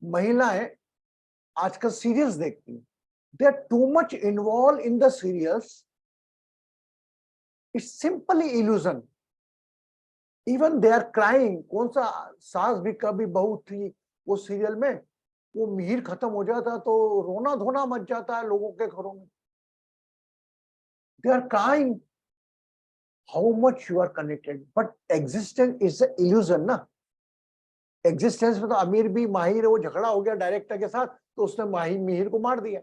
महिलाएं आजकल सीरियल्स देखती हैं, they are too much involve in the serials, it's simply illusion, even they are crying. कौन सा सास भी कभी बहू थी वो सीरियल में, वो मिहिर खत्म हो जाता तो रोना धोना मच जाता है लोगों के घरों में। They are crying how much you are connected, but existence is a illusion ना। एग्जिस्टेंस में तो अमीर भी माहिर है, वो झगड़ा हो गया डायरेक्टर के साथ तो उसने मिहिर को मार दिया।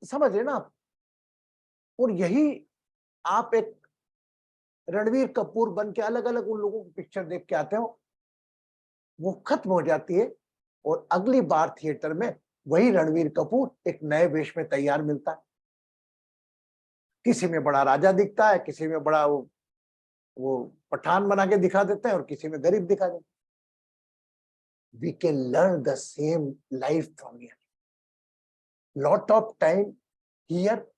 समझ रहे ना आप? और यही आप एक रणवीर कपूर बन के अलग अलग उन लोगों की पिक्चर देख के आते हो, वो खत्म हो जाती है और अगली बार थिएटर में वही रणवीर कपूर एक नए वेश में तैयार मिलता है। किसी में बड़ा राजा दिखता है, किसी में बड़ा वो पठान बना के दिखा देते हैं और किसी में गरीब दिखा देते हैं। We can learn the same life from here. Lot of time here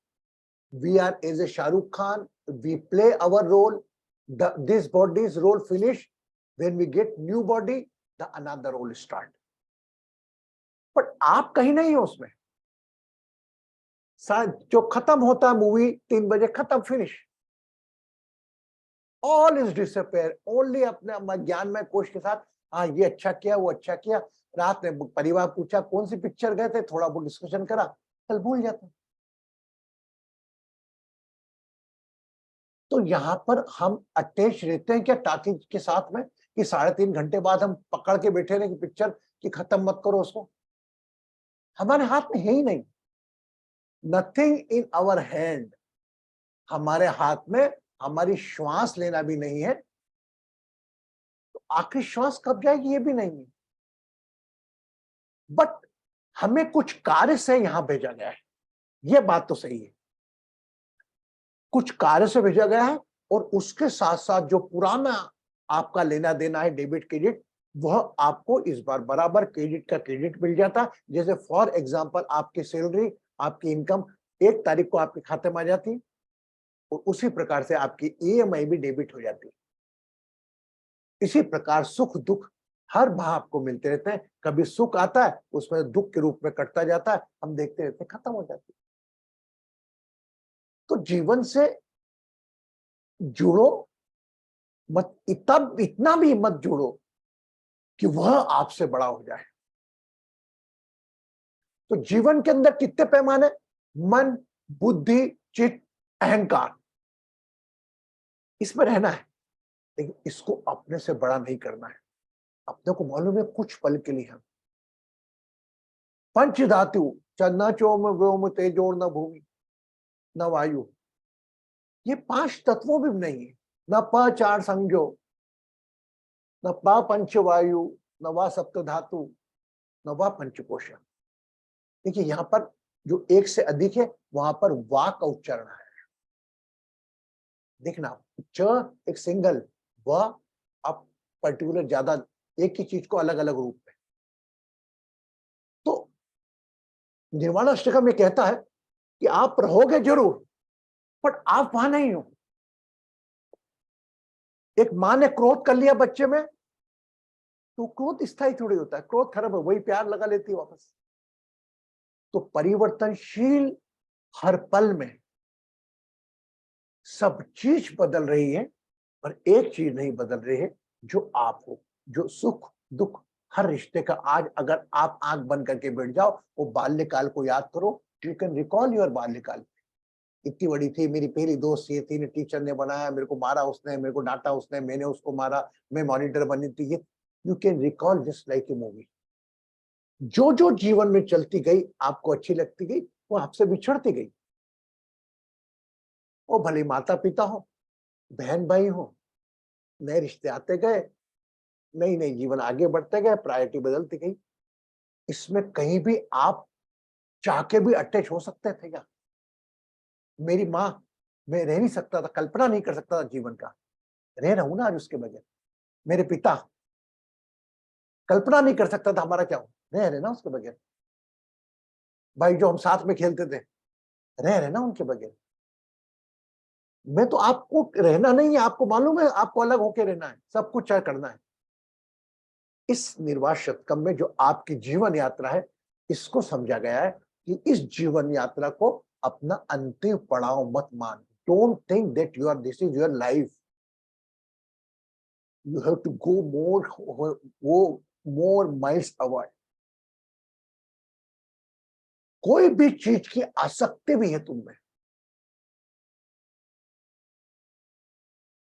we are as a Shahrukh Khan, we play our role, this body's role finish, when we get new body the another role start, but आप कहीं नहीं हो उसमें। जो खत्म होता है movie 3 बजे खत्म, finish, all is disappear, only अपने ज्ञान में कोश के साथ, हाँ ये अच्छा किया वो अच्छा किया, रात में परिवार पूछा कौन सी पिक्चर गए थे, थोड़ा बहुत डिस्कशन करा, कल भूल जाते। तो यहाँ पर हम अटैच रहते हैं क्या टॉकीज के साथ में, कि 3.5 घंटे बाद हम पकड़ के बैठे रहे कि पिक्चर की खत्म मत करो उसको। हमारे हाथ में है ही नहीं, नथिंग इन आवर हैंड। हमारे हाथ में हमारी श्वास लेना भी नहीं है, तो आखिरी श्वास कब जाएगी ये भी नहीं है। बट हमें कुछ कार्य से यहां भेजा गया है, ये बात तो सही है, कुछ कार्य से भेजा गया है, और उसके साथ साथ जो पुराना आपका लेना देना है डेबिट क्रेडिट, वह आपको इस बार बराबर क्रेडिट का क्रेडिट मिल जाता है। जैसे फॉर एग्जांपल आपकी सैलरी, आपकी इनकम 1 तारीख को आपके खाते में आ जाती, और उसी प्रकार से आपकी ईएमआई भी डेबिट हो जाती है। इसी प्रकार सुख दुख हर माह आपको मिलते रहते हैं, कभी सुख आता है उसमें दुख के रूप में कटता जाता है, हम देखते रहते हैं खत्म हो जाती है। तो जीवन से जुड़ो मत, इतना भी मत जुड़ो कि वह आपसे बड़ा हो जाए। तो जीवन के अंदर कितने पैमाने, मन, बुद्धि, चित्त, अहंकार, इसमें रहना है, लेकिन इसको अपने से बड़ा नहीं करना है। अपने को मालूम है कुछ पल के लिए हम पंच धातु, न चोम व्योम तेजोर न भूमि न वायु, ये 5 तत्वों भी नहीं है, न प 4 संज्ञो, न प पंच वायु, न वा सप्त धातु, न वा पंचकोश। देखिए यहां पर जो एक से अधिक है वहां पर वा का उच्चारण है, देखना, च एक सिंगल, व आप पर्टिकुलर ज्यादा एक ही चीज को अलग अलग रूप में। तो निर्वाण अष्टकम में कहता है कि आप रहोगे जरूर, बट आप वहां नहीं हो। एक मां ने क्रोध कर लिया बच्चे में, तो क्रोध स्थायी थोड़ी होता है, क्रोध खत्म है, वही प्यार लगा लेती है वापस। तो परिवर्तनशील हर पल में सब चीज बदल रही है, पर एक चीज नहीं बदल रही है, जो आप हो, जो सुख दुख हर रिश्ते का। आज अगर आप आंख बंद करके बैठ जाओ, वो बाल्यकाल को याद करो, यू कैन रिकॉल योर बाल्यकाल। इतनी बड़ी थी मेरी पहली दोस्त, ये थी, टीचर ने बनाया, मेरे को मारा उसने, मेरे को डांटा उसने, मैंने उसको मारा, मैं मॉनिटर बनी थी, ये you can recall just like A movie. जो जो जीवन में चलती गई आपको अच्छी लगती गई, वो आपसे बिछड़ती गई। वो भले माता पिता हो, बहन भाई हो, नए रिश्ते आते गए, नई नई जीवन आगे बढ़ते गए, प्रायोरिटी बदलती गई। इसमें कहीं भी आप चाह के भी अटैच हो सकते थे क्या? मेरी माँ, मैं रह नहीं सकता था, कल्पना नहीं कर सकता था जीवन का, रह रहा हूं ना आज उसके बगैर। मेरे पिता, कल्पना नहीं कर सकता था हमारा क्या हो, रह रहे ना उसके बगैर। भाई जो हम साथ में खेलते थे, रह रहे ना उनके बगैर। मैं तो आपको रहना नहीं है, आपको मालूम है आपको अलग होके रहना है, सब कुछ करना है, इस निर्वात शतकम में जो आपकी जीवन यात्रा है, इसको समझा गया है कि इस जीवन यात्रा को अपना अंतिम पड़ाव मत मान। Don't think that you are this is your life. You have to go more miles avoid. कोई भी चीज की आसक्ति भी है तुम में,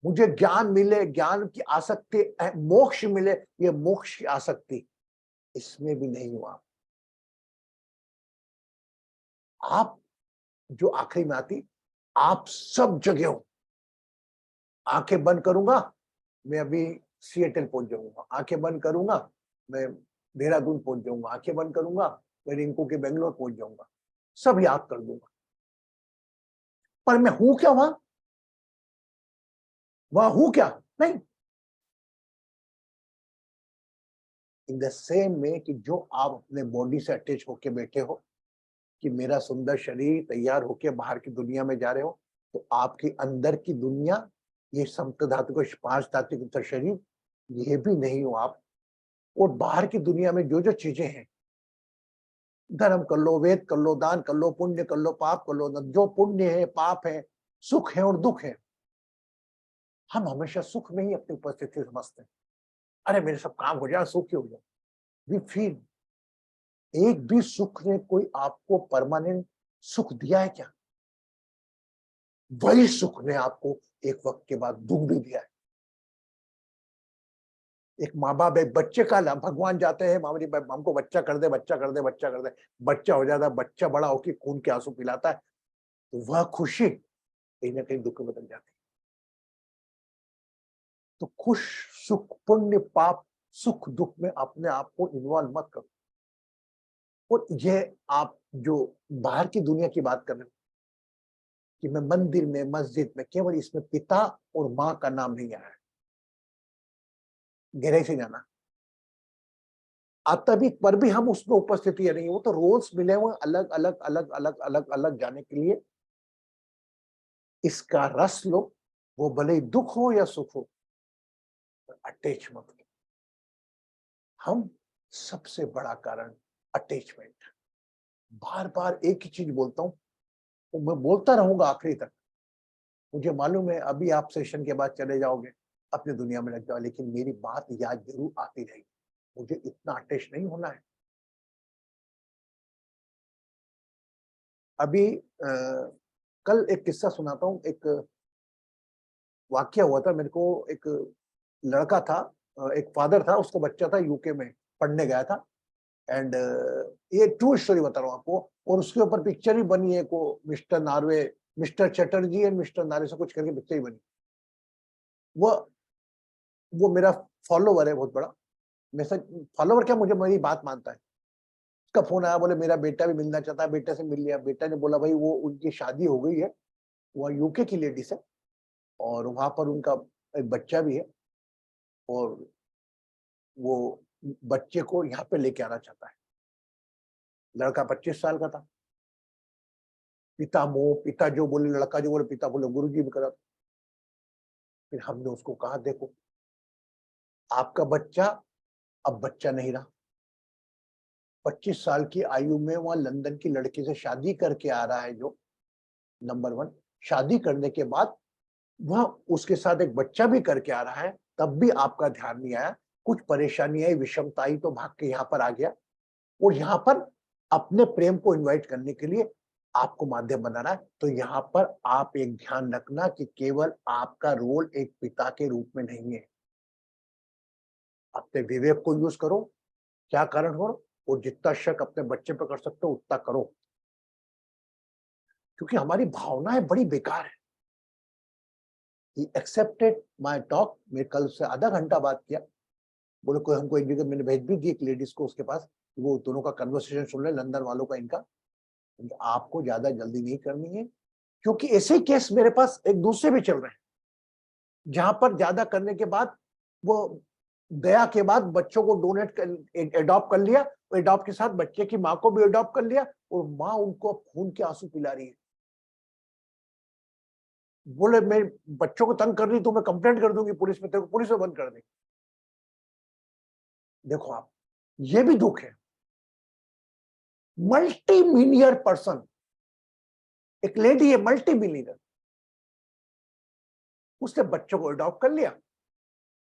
मुझे ज्ञान मिले, ज्ञान की आसक्ति, मोक्ष मिले, ये मोक्ष की आसक्ति, इसमें भी नहीं हुआ। आप जो आखिरी में आती, आप सब जगह हो। आंखें बंद करूंगा, मैं अभी सिएटल पहुंच जाऊंगा। आंखें बंद करूंगा, मैं देहरादून पहुंच जाऊंगा। आंखें बंद करूंगा, मैं रिंकू के बेंगलोर पहुंच जाऊंगा। सब याद कर दूंगा, पर मैं हूं क्या वहां हूं क्या? नहीं। इन द सेम में कि जो आप अपने बॉडी से अटैच होके बैठे हो कि मेरा सुंदर शरीर तैयार होके बाहर की दुनिया में जा रहे हो, तो आपके अंदर की दुनिया, ये सप्त धातु 5 धातु का शरीर, ये भी नहीं हो आप। और बाहर की दुनिया में जो जो चीजें हैं, धर्म कर लो, वेद कर लो, दान कर लो, पुण्य कर लो, पाप कर लो, जो पुण्य है, पाप है, सुख है और दुख है, हम हमेशा सुख में ही अपनी उपस्थिति समझते हैं। अरे मेरे सब काम हो जाए, सुख ही हो जाए। वी फील, एक भी सुख ने कोई आपको परमानेंट सुख दिया है क्या? वही सुख ने आपको एक वक्त के बाद दुख भी दिया है। एक माँ बाप एक बच्चे का, भगवान जाते हैं, मामा जी हमको बच्चा कर दे, बच्चा कर दे, बच्चा कर दे, बच्चा हो जाता है, बच्चा बड़ा होकर खून के आंसू पिलाता है, तो वह खुशी कहीं ना कहीं दुख में बदल जाती है। तो खुश, सुख, पुण्य, पाप, सुख, दुख में अपने आप को इन्वॉल्व मत करो। और ये आप जो बाहर की दुनिया की बात कर रहे हो कि मैं मंदिर में, मस्जिद में, केवल इसमें पिता और माँ का नाम नहीं आया है, गहराई से जाना। तभी पर भी हम उसमें उपस्थिति है नहीं, वो तो रोल्स मिले हुए अलग अलग अलग अलग अलग अलग जाने के लिए। इसका रस लो, वो भले ही दुख हो या सुख हो, अटैच मत हो। हम सबसे बड़ा कारण अटैचमेंट। बार बार एक ही चीज बोलता हूं, तो मैं बोलता रहूंगा आखिरी तक। मुझे मालूम है अभी आप सेशन के बाद चले जाओगे, अपनी दुनिया में लग जाओ, लेकिन मेरी बात याद जरूर आती रहेगी। मुझे इतना अटैच नहीं होना है। अभी कल एक किस्सा सुनाता हूँ। एक वाक्य हुआ था मेरे को। एक लड़का था, एक फादर था, उसका बच्चा था यूके में पढ़ने गया था। एंड ये ट्रू स्टोरी बता रहा हूँ आपको। और उसके ऊपर पिक्चर ही बनी है, को mister Norway, mister Chatterjee and mister Norway से कुछ करके पिक्चर ही बनी। वो वो मेरा फॉलोवर है बहुत बड़ा। मैसेज फॉलोवर क्या, मुझे मेरी बात मानता है। उसका फोन आया, बोले मेरा बेटा भी मिलना चाहता है, बेटे से मिल लिया। बेटा ने बोला भाई वो उनकी शादी हो गई है, वो यूके की लेडीज है, और वहां पर उनका एक बच्चा भी है, और वो बच्चे को यहाँ पे लेके आना चाहता है। लड़का 25 साल का था। पिता मोह, पिता जो बोले, लड़का जो बोले, पिता बोले गुरु जी भी करा। फिर हमने उसको कहा देखो, आपका बच्चा अब बच्चा नहीं रहा। 25 साल की आयु में वहां लंदन की लड़की से शादी करके आ रहा है, जो नंबर 1, शादी करने के बाद वह उसके साथ एक बच्चा भी करके आ रहा है, तब भी आपका ध्यान नहीं आया। कुछ परेशानी आई, विषमता आई, तो भाग के यहाँ पर आ गया। और यहाँ पर अपने प्रेम को इनवाइट करने के लिए आपको माध्यम बना रहा है। तो यहाँ पर आप एक ध्यान रखना कि केवल आपका रोल एक पिता के रूप में नहीं है। अपने विवेक को यूज करो, क्या कारण हो, और जितना शक अपने बच्चे पर कर सकते हो उतना करो। क्योंकि हमारी भावनाएं बड़ी बेकार है। He accepted my talk। मैं कल से आधा घंटा बात किया। बोले कोई हमको एक जगह मैंने भेज भी दी एक लेडीज को उसके पास, वो दोनों का कन्वर्सेशन सुन ले, लंदन वालों का इनका। आपको ज्यादा जल्दी नहीं करनी है, क्योंकि ऐसे ही केस मेरे पास एक दूसरे भी चल रहे हैं, जहां पर ज्यादा करने के बाद वो दया के बाद बच्चों को डोनेट कर, एडॉप्ट कर लिया, एडॉप्ट के साथ बच्चे की माँ को भी एडॉप्ट कर लिया, और माँ उनको खून के आंसू पिला रही है। बोले मैं बच्चों को तंग कर रही तो मैं कंप्लेंट कर दूंगी पुलिस में, तेरे को पुलिस में बंद कर देंगे। देखो आप, ये भी दुख है। मल्टी मिलियनर पर्सन, एक लेडी है मल्टी मिलियनर, उसने बच्चों को अडॉप्ट कर लिया।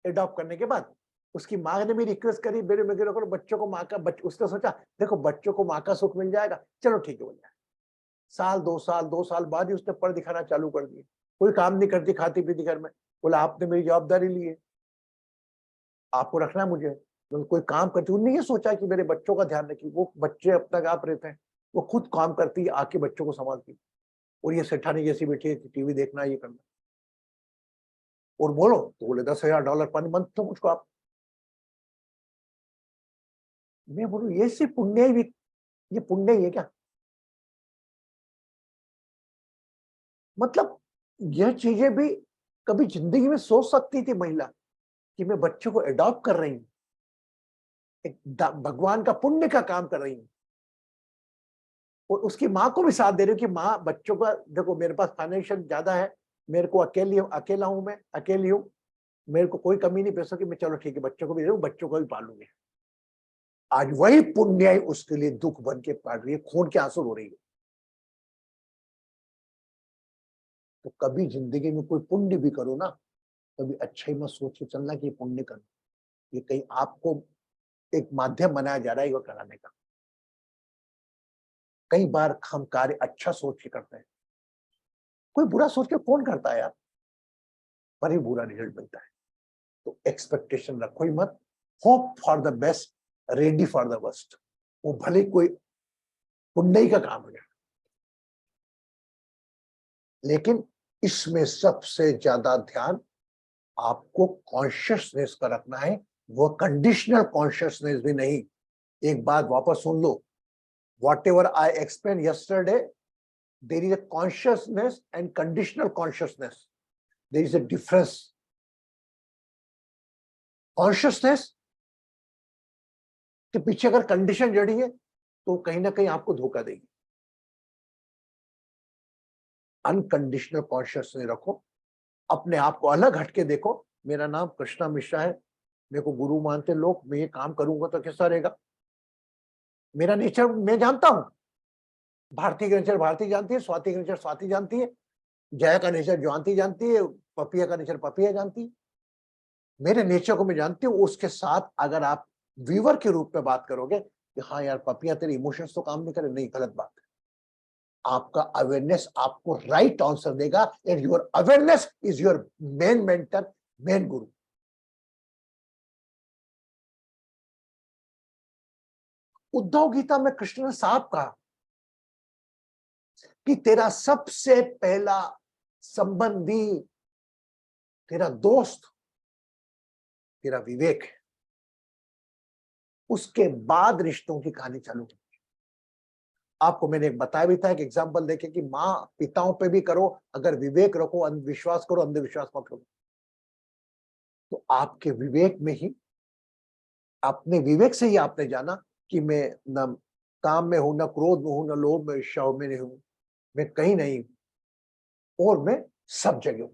अडॉप्ट करने के बाद उसकी माँ ने भी रिक्वेस्ट करी, मेरे मेरे को बच्चों को माँ का उसने सोचा देखो बच्चों को माँ का सुख मिल जाएगा, चलो ठीक है बोल जाए। साल 2 साल बाद ही उसने पढ़ दिखाना चालू कर दिया। कोई काम नहीं करती, खाती पीती घर में। बोला आपने मेरी जवाबदारी ली है, आपको रखना है मुझे। तो कोई काम करती, उन्होंने ये सोचा कि मेरे बच्चों का ध्यान रखी। वो बच्चे अपना आप रहते हैं, वो खुद काम करती है, आके बच्चों को संभालती। और ये सेठानी जैसी बैठी है, टीवी देखना, ये करना। और बोलो तो बोले $10,000 पर मंथ तो मुझको आप। मैं बोलूं ये सिर्फ पुण्य ही, ये पुण्य ही है क्या? मतलब यह चीजें भी कभी जिंदगी में सोच सकती थी महिला कि मैं बच्चों को अडॉप्ट कर रही हूं, एक भगवान का पुण्य का काम कर रही हूं, और उसकी माँ को भी साथ दे रही हूँ कि माँ बच्चों का देखो, मेरे पास फाइनेंशियल ज्यादा है, मेरे को अकेला हूं, मैं अकेली हूं, मेरे को कोई कमी नहीं पैसों की, मैं चलो ठीक है बच्चों को भी दे दूं, बच्चों को भी पालूंगी। आज वही पुण्य उसके लिए दुख बन के पाल रही है, खून के आंसू रो रही है। तो कभी जिंदगी में कोई पुण्य भी करो ना, कभी अच्छा ही मत सोच के चलना कि पुण्य करना, ये कहीं आपको एक माध्यम बनाया जा रहा है वो कराने का। कई बार हम कार्य अच्छा सोच के करते हैं, कोई बुरा सोच के कौन करता है यार, पर ही बुरा रिजल्ट मिलता है। तो एक्सपेक्टेशन रखो ही मत, hope for the best, ready for the worst. वो भले कोई पुण्य का काम हो जाए, लेकिन इसमें सबसे ज्यादा ध्यान आपको कॉन्शियसनेस का रखना है, वो कंडीशनल कॉन्शियसनेस भी नहीं। एक बात वापस सुन लो, whatever I explained yesterday, there is a consciousness and conditional consciousness. There is a difference. Consciousness के पीछे अगर कंडीशन जड़ी है तो कहीं ना कहीं आपको धोखा देगी। अनकंडीशनल कॉन्शियसनेस रखो, अपने आप को अलग हटके देखो। मेरा नाम कृष्णा मिश्रा है, मेरे को गुरु मानते लोग, मैं ये काम करूंगा तो कैसा रहेगा। मेरा नेचर मैं जानता हूं, भारती का नेचर भारती जानती है, स्वाति का नेचर स्वाति जानती है, जया का नेचर जयंती जानती है, पपिया का नेचर पपिया जानती है। मेरे नेचर को मैं जानती हूँ। उसके साथ अगर आप व्यूअर के रूप में बात करोगे कि हाँ यार पपिया तेरे इमोशंस तो काम नहीं करे, नहीं, गलत बात है। आपका अवेयरनेस आपको राइट आंसर देगा, and your awareness is your main mentor, main गुरु। उद्धव गीता में कृष्ण ने साफ कहा कि तेरा सबसे पहला संबंधी, तेरा दोस्त, तेरा विवेक है, उसके बाद रिश्तों की कहानी चालू है। आपको मैंने एक बताया भी था, एक एग्जांपल देके कि माँ पिताओं पे भी करो, अगर विवेक रखो, अंधविश्वास करो, अंधविश्वास मत करो। तो आपके विवेक में ही, अपने विवेक से ही आपने जाना कि मैं न काम में हूं, न क्रोध में हूं, न लोभ में, ईर्ष्या में नहीं हूं, मैं कहीं नहीं, और मैं सब जगह हूं।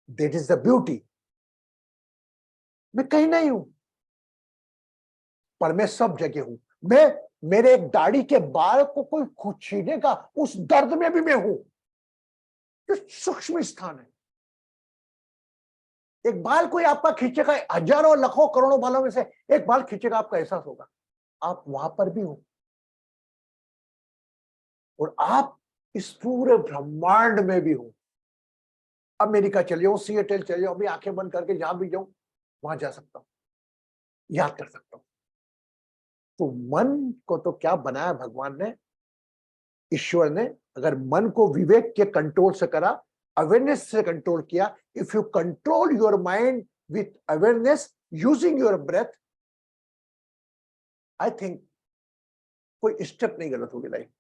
That is the beauty. मैं कहीं नहीं हूं, पर मैं सब जगह हूं। मैं, मेरे एक दाढ़ी के बाल को कोई छीनेगा, उस दर्द में भी मैं हूं। जो सूक्ष्म स्थान है, एक बाल कोई आपका खींचेगा, हजारों लाखों करोड़ों बालों में से एक बाल खींचेगा, आपका एहसास होगा आप वहां पर भी हो। और आप इस पूरे ब्रह्मांड में भी हो। अमेरिका चले जाओ, सिएटल चले जाओ, अभी आंखें बंद करके जहां भी जाऊं वहां जा सकता हूं, याद कर सकता हूं। तो मन को तो क्या बनाया भगवान ने, ईश्वर ने, अगर मन को विवेक के कंट्रोल से करा, अवेयरनेस से कंट्रोल किया, if you control your mind with awareness using your breath, I think कोई स्टेप नहीं गलत होगी लाइफ।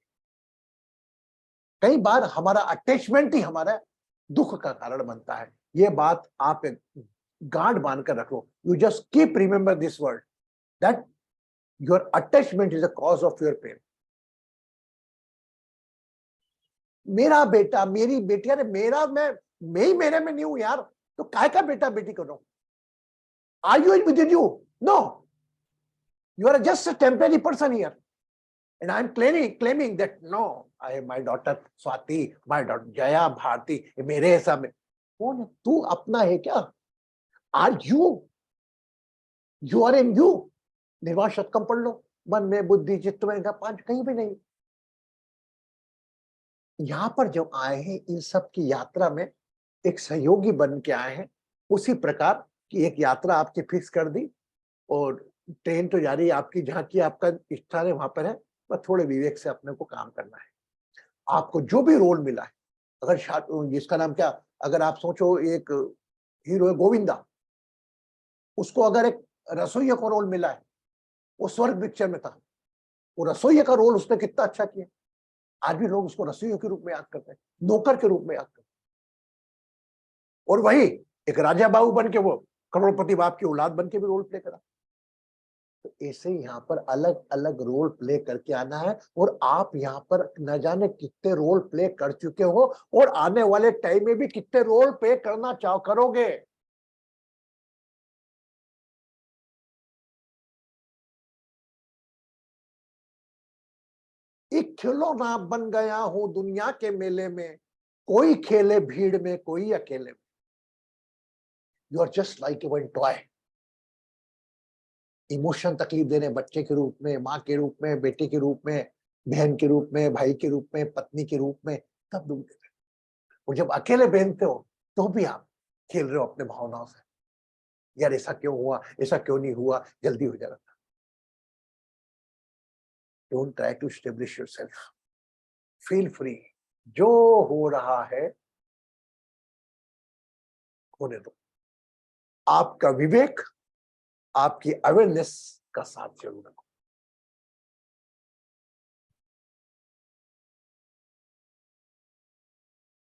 कई बार हमारा अटैचमेंट ही हमारा दुख का कारण बनता है। ये बात आप एक गांठ बांध कर रख लो। You just keep remember this word, that your attachment is the cause of your pain. मेरा बेटा, मेरी बेटी, अरे मेरा, मैं ही मेरे में नहीं हूं यार, तो काय का बेटा बेटी कर रहा हूं। Are you within you? No. You are just a temporary person here. And I'm claiming that no, my daughter Swati, my daughter Jaya, Bharti, ये मेरे ऐसा में कौन है? तू अपना है क्या? Are you? You are in you. निर्वाण शतकम पढ़ लो, मन में बुद्धि चित्त में पांच, कहीं भी नहीं। यहां पर जो आए हैं इन सब की यात्रा में एक सहयोगी बन के आए हैं। उसी प्रकार की एक यात्रा आपकी फिक्स कर दी और ट्रेन तो जा रही है आपकी, जहां की आपका स्थान है वहां पर है, पर थोड़े विवेक से अपने को काम करना है। आपको जो भी रोल मिला है, अगर जिसका नाम क्या, अगर आप सोचो एक हीरो है गोविंदा, उसको अगर एक रसोइया का रोल मिला है, वो स्वर्ग पिक्चर में था, वो रसोइया का रोल उसने कितना अच्छा किया। आज भी लोग उसको रसोइया के रूप में याद करते हैं, नौकर के रूप में याद करते हैं। और वही एक राजा बाबू बन के वो करोड़पति बाप की औलाद बन के भी रोल प्ले करा। तो ऐसे यहाँ पर अलग अलग रोल प्ले करके आना है। और आप यहाँ पर न जाने कितने रोल प्ले कर चुके हो और आने वाले टाइम में भी कितने रोल प्ले करना करोगे। एक खिलौना बन गया हूं दुनिया के मेले में, कोई खेले भीड़ में कोई अकेले में। You are just like a one toy. Emotion तकलीफ देने बच्चे के रूप में, माँ के रूप में, बेटे के रूप में, बहन के रूप में, भाई के रूप में, पत्नी के रूप में, तब दुख देते। और जब अकेले पहनते हो तो भी आप खेल रहे हो अपने भावनाओं से, यार ऐसा क्यों हुआ, ऐसा क्यों नहीं हुआ, जल्दी हो जाएगा। Don't try to establish yourself, feel free. जो हो रहा है होने दो। आपका विवेक, आपकी अवेयरनेस का साथ जरूर रखो।